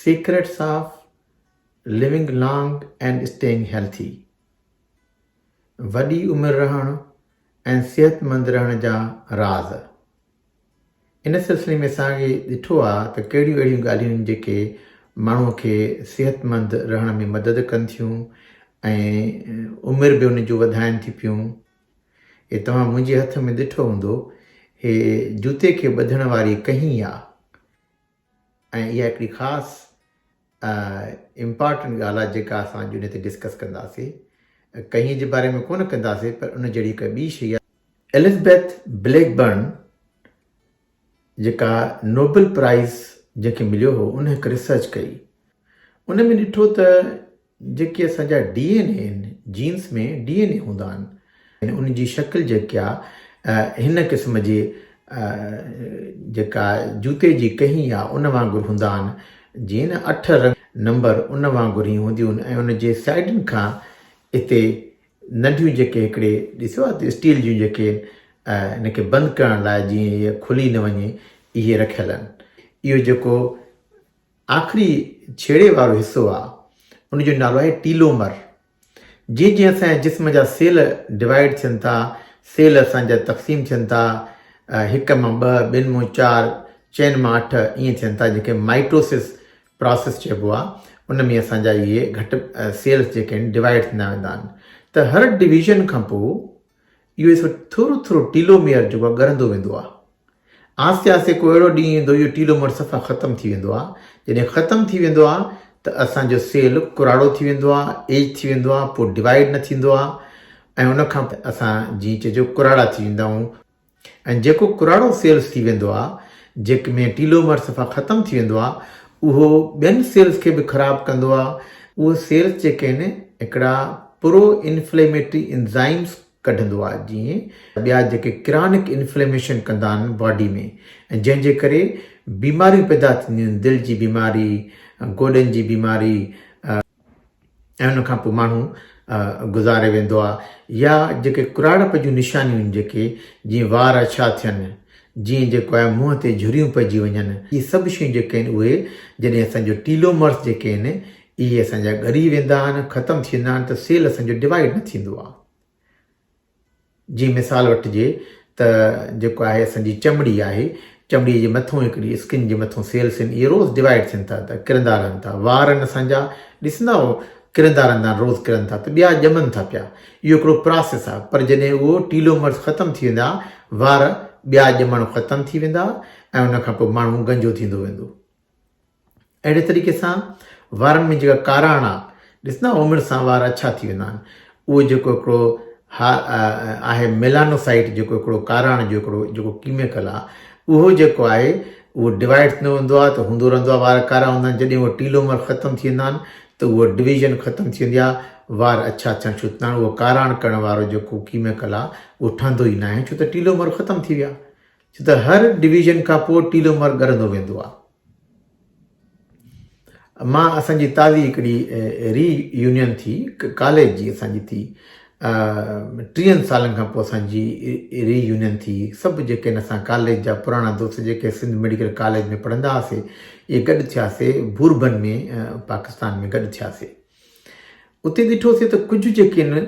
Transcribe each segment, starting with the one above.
Secrets of Living Long and Staying Healthy. वॾी उमिरि रहण ऐं सिहतमंद रहण जा राज़. इन सिलसिले में असांखे ॾिठो आहे त कहिड़ियूं अहिड़ियूं ॻाल्हियूं आहिनि जेके माण्हूअ खे सिहतमंद रहण में मदद कनि थियूं ऐं उमिरि बि उन जूं वधाइनि थी पियूं. हे तव्हां मुंहिंजे हथ में ॾिठो हूंदो, हे जूते खे ॿधण वारी कहीं आहे ऐं इहा हिकिड़ी ख़ासि इम्पॉर्टेंट ॻाल्हि आहे जेका असां अॼु उन ते डिस्कस कंदासीं. कहीं जे बारे में कोन कंदासीं, पर उन जहिड़ी हिकु ॿी शइ आहे. एलिज़ाबेथ ब्लैकबर्न जेका नोबेल प्राइज़ जंहिंखे मिलियो हो, उन हिकु रिसर्च कई. उन में ॾिठो त जेके असांजा DNA आहिनि, जीन्स में DNA हूंदा आहिनि, उन जी शकिल जेकी आहे हिन क़िस्म जी जेका जूते जी कहीं आहे उन वांगुरु हूंदा आहिनि. जीअं न 8 रंग नंबर उन वांगुरु ई हूंदियूं आहिनि ऐं उन जे साइडुनि खां हिते नंढियूं जेके हिकिड़े ॾिसो आहे त स्टील जूं जेके हिनखे बंदि करण लाइ जीअं इहा खुली न वञे इहे रखियल आहिनि. इहो जेको आख़िरी छेड़े वारो हिसो आहे उनजो नालो आहे टीलोमर. जीअं जीअं असांजे जिस्म जा सेल डिवाइड थियनि था, सेल असांजा तक़सीम थियनि था, 1 मां 2, 2 मां 4, 4 मां 8 ईअं थियनि था, जेके माइटोसिस प्रोसेस चइबो आहे. उन में असांजा इहे घटि सेल्स जेके आहिनि डिवाइड थींदा वेंदा आहिनि. त हर डिवीज़न खां पोइ इहो थोरो थोरो टीलोमियर जेको आहे ॻरंदो वेंदो आहे. आस्ते आस्ते को अहिड़ो ॾींहुं ईंदो इहो टीलोमियर सफ़ा ख़तमु थी वेंदो आहे. जॾहिं ख़तमु थी वेंदो आहे त असांजो सेल कुराड़ो थी वेंदो आहे, एज थी वेंदो आहे, पोइ डिवाइड न थींदो आहे ऐं उनखां असां जीअं चइजो कुराड़ा थी वेंदा आहियूं. ऐं जेको कुराड़ो सेल्स थी वेंदो आहे, जेके में टीलोमर सफ़ा ख़तमु थी वेंदो आहे, उहो ॿियनि सेल्स खे बि ख़राबु कंदो आहे. उहे सेल्स जेके आहिनि हिकिड़ा प्रो इन्फ्लेमेटरी एंजाइम्स कढंदो आहे, जीअं ॿिया जेके क्रानिक इन्फ्लेमेशन कंदा आहिनि बॉडी में, ऐं जंहिंजे करे बीमारियूं पैदा थींदियूं आहिनि, दिलि जी बीमारी, गोॾनि जी बीमारी, ऐं उनखां पोइ माण्हू गुज़ारे वेंदो आहे. या जेके कुराड़प जूं निशानियूं आहिनि, जेके जीअं वार अछा थियनि, जीअं जेको आहे मुंहं ते झुरियूं पइजी वञनि, इहे सभु शयूं जेके आहिनि उहे जॾहिं असांजो टीलोमर्स जेके आहिनि इहे असांजा ॻरी वेंदा आहिनि, ख़तमु थी वेंदा आहिनि, त सेल असांजो डिवाइड न थींदो आहे. जीअं मिसाल वठिजे त जेको आहे असांजी चमड़ी आहे, चमड़ीअ जे मथां हिकिड़ी स्किन जे मथां सेल्स आहिनि, इहे रोज़ डिवाइड थियनि था, त किरंदा रहनि था. वार आहिनि असांजा, ॾिसंदा हो किरंदा रहंदा आहिनि, रोज़ किरनि था, त ॿिया ॼमनि था पिया. इहो हिकिड़ो प्रोसेस आहे. पर जॾहिं उहो टीलोमर्स ख़तमु थी वेंदा, वार ॿिया ॼमण ख़तमु थी वेंदा ऐं उनखां पोइ माण्हू गंजो थींदो वेंदो. अहिड़े तरीक़े सां वारनि में जेका काराण आहे, ॾिसंदा उमिरि सां वार अछा थी वेंदा आहिनि. उहो जेको हिकिड़ो आहे मेलानोसाइट, जेको हिकिड़ो काराण जो हिकिड़ो जेको कीमिकल आहे, उहो जेको आहे उहो डिवाइड थींदो वेंदो आहे, त हूंदो रहंदो आहे. वार कारा हूंदा आहिनि. जॾहिं उहो टीलोमर ख़तमु थी वेंदा आहिनि त उहो डिवीज़न ख़तमु थी वेंदी आहे, वार अछा थियणु शुरू थींदा आहिनि. उहो काराण करण वारो जेको कीमिकल आहे उहो ठहंदो ई न आहे, छो त टीलोमर ख़तमु थी विया. छो त हर डिवीज़न खां पोइ टीलोमर ॻरंदो वेंदो आहे. मां असांजी ताज़ी हिकिड़ी रीयूनियन थी, कॉलेज जी असांजी थी, 30 सालनि खां पोइ असांजी रीयूनियन थी. सभु जेके आहिनि असां कॉलेज जा पुराणा दोस्त जेके सिंध मेडिकल कॉलेज में पढ़ंदा हुआसीं, इहे गॾु थियासीं भूरबन में, पाकिस्तान में गॾु थियासीं. उते ॾिठोसीं त कुझु जेके आहिनि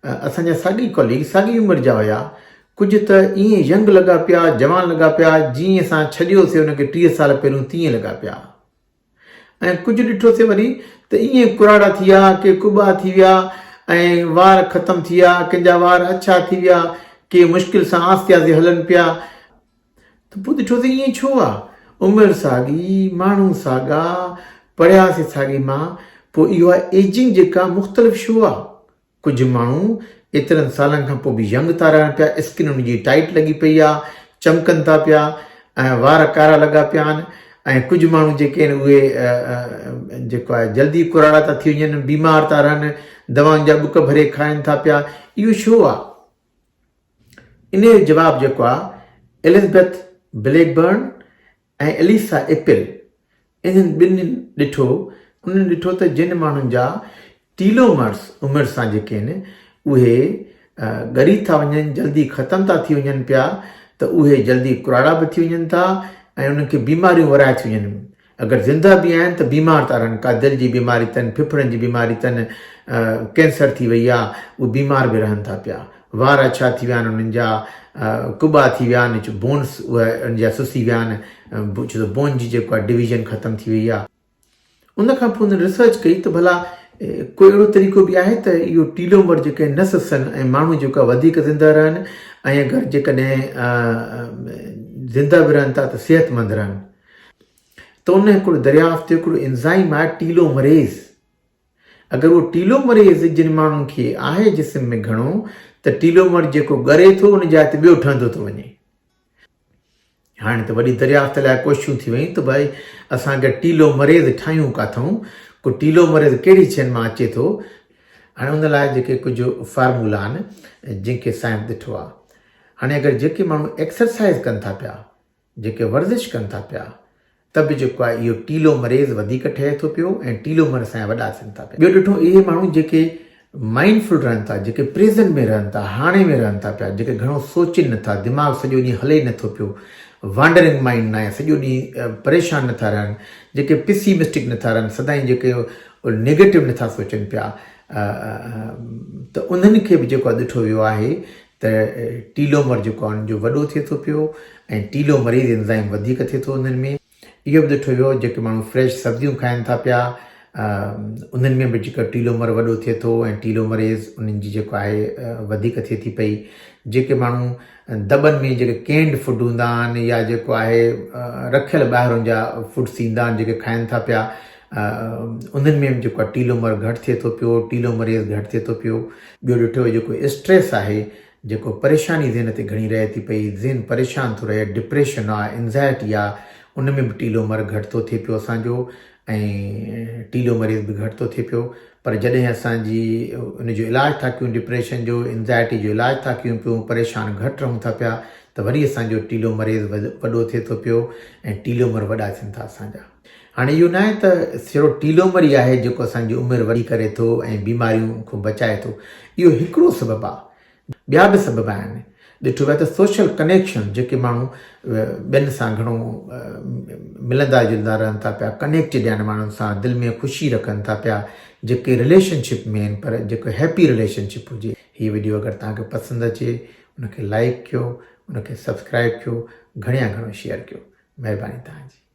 असांजा साॻी कॉलीग, साॻी उमिरि जा हुया. कुझु त ईअं यंग लॻा पिया, जवान लॻा पिया, जीअं असां छॾियोसीं हुनखे 30 साल पहिरियों तीअं लॻा पिया. ऐं कुझु ॾिठोसीं वरी त ईअं कुराड़ा थी विया, के कुॿा थी विया ऐं वार ख़तमु थी विया, कंहिंजा वार अछा थी विया, के मुश्किल सां आस्ते आस्ते हलनि पिया. त पोइ ॾिठोसीं ईअं छो आहे? उमिरि साॻी, माण्हू साॻा, पढ़ियासीं साॻी मां, पोइ इहो आहे एजिंग जेका मुख़्तलिफ़ छो आहे? कुझु माण्हू एतिरनि सालनि खां पोइ बि यंग था रहनि पिया, स्किन उनजी टाइट लॻी पई आहे, चमकनि था पिया ऐं वार कारा लॻा पिया आहिनि. ऐं कुझु माण्हू जेके आहिनि उहे जेको आहे जल्दी कुराड़ा था थी वञनि, बीमार था रहनि, दवाउनि जा बुक भरे खाइनि था पिया. इहो छो आहे? इन जो जवाबु जेको आहे एलिज़ाबेथ ब्लैकबर्न ऐं एलिसा एपिल, इन्हनि ॿिन्हिनि ॾिठो. उन्हनि ॾिठो त जिन माण्हुनि जा टीलोमर्स उमिरि सां जेके आहिनि उहे ॻरी था वञनि, जल्दी ख़तमु था थी वञनि पिया, त उहे जल्दी कुराड़ा बि थी वञनि था ऐं उन्हनि खे बीमारियूं वराए थी वञनि. अगरि ज़िंदा बि आहिनि त बीमार था रहनि, का दिलि जी बीमारी अथनि, फिफड़नि जी बीमारी अथनि, कैंसर थी वई आहे, उहे बीमार बि रहनि था पिया, वार अछा थी विया आहिनि उन्हनि जा, कुॿा थी विया आहिनि, बोन्स उहे उन जा सुसी विया आहिनि, छो त बोन जी जेको आहे डिवीजन ख़तमु थी वई आहे। उन खां पोइ हुन रिसर्च कई त भला कोई अहिड़ो तरीक़ो बि आहे त इहो टीलोमर जेके न सुसनि ऐं माण्हू जेका वधीक ज़िंदा रहनि, ऐं अगरि जेकॾहिं ज़िंदा बि रहनि था त सिहतमंद रहनि। त उन हिकिड़ो दरियाफ़्त हिकिड़ो एंज़ाइम आहे टीलोमरेज़। अगरि उहो टीलोमरेज़ जिन माण्हुनि खे आहे जिस्म में घणो, त टीलोमर जेको ॻरे थो उन जाइ ते ॿियो ठहंदो थो वञे। हाणे त वॾी दरियाफ़्त लाइ कोशिशूं थी वयूं त भई असांखे टीलोमरेज़ ठाहियूं काथऊं, को टीलोमरेज़ कहिड़ी शयुनि मां अचे थो। हाणे उन लाइ जेके कुझु फार्मूला आहिनि जंहिंखे साइंस ॾिठो आहे। हाणे अगरि जेके माण्हू एक्सरसाइज़ कनि था पिया, जेके वर्ज़िश कनि था पिया, त बि जेको आहे इहो टीलोमरेज़ वधीक ठहे थो पियो ऐं टीलोमर असांजा वॾा थियनि था पिया। ॿियो ॾिठो इहे माण्हू जेके माइंडफुल रहनि था, जेके प्रेज़ेंट में रहनि था, हाणे में रहनि था पिया, जेके घणो सोचनि नथा, दिमाग़ सॼो ॾींहुं हले नथो पियो, वांडरिंग माइंड न आहे, सॼो ॾींहुं परेशान नथा रहनि, जेके पेसिमिस्टिक नथा रहनि, सदाईं जेके नेगेटिव नथा सोचनि पिया, त उन्हनि खे बि जेको आहे ॾिठो वियो आहे त टीलोमर जेको आहे उनजो वॾो थिए थो पियो ऐं टीलोमरेज़ एंज़ाइम वधीक थिए थो उन्हनि में। इहो बि ॾिठो वियो जेके माण्हू फ्रेश सब्जियूं खाइनि था पिया, उन्हनि में बि जेको टीलोमर वॾो थिए थो ऐं टीलोमरेज़ उन्हनि जी जेको आहे वधीक थिए थी पई। जेके माण्हू दॿनि में जेके कैंड फूड हूंदा आहिनि या जेको आहे रखियल ॿाहिरों जा फूड्स ईंदा आहिनि जेके खाइनि था पिया, उन्हनि में बि जेको आहे टीलोमर घटि थिए थो पियो, टीलोमरेज़ घटि थिए थो पियो। ॿियो ॾिठो वियो जेको स्ट्रेस आहे, जेको परेशानी ज़हन ते घणी रहे थी पई, ज़हन परेशान थो रहे, डिप्रेशन आहे, एंज़ाइटी आहे, उन में बि टीलोमर घटि थो थिए पियो असांजो ऐं टीलोमरेज़ बि घटि थो थिए पियो। पर जॾहिं असांजी उनजो इलाजु था कयूं, डिप्रेशन जो, एंज़ाइटी जो इलाजु था कयूं पियूं, परेशान घटि रहूं था पिया, त वरी असांजो टीलोमरेज़ वॾो थिए थो पियो ऐं टीलोमर वॾा थियनि था असांजा। हाणे इहो न आहे त सिर्फ़ु टीलोमर ई आहे जेको असांजी उमिरि वॾी करे थो ऐं बीमारियूं खां बचाए थो। इहो हिकिड़ो सबबु आहे, ॿिया बि सबब आहिनि। ॾिठो वियो त सोशल कनेक्शन, जेके माण्हू ॿियनि सां घणो मिलंदा जुलंदा रहनि था पिया, कनेक्टेड आहिनि माण्हुनि सां, दिलि में ख़ुशी रखनि था पिया, जेके रिलेशनशिप में आहिनि, पर जेको हैप्पी रिलेशनशिप हुजे। हीअ वीडियो अगरि तव्हांखे पसंदि अचे, उनखे लाइक कयो, उनखे सब्सक्राइब कयो, घणे या घणो शेयर कयो। महिरबानी तव्हांजी।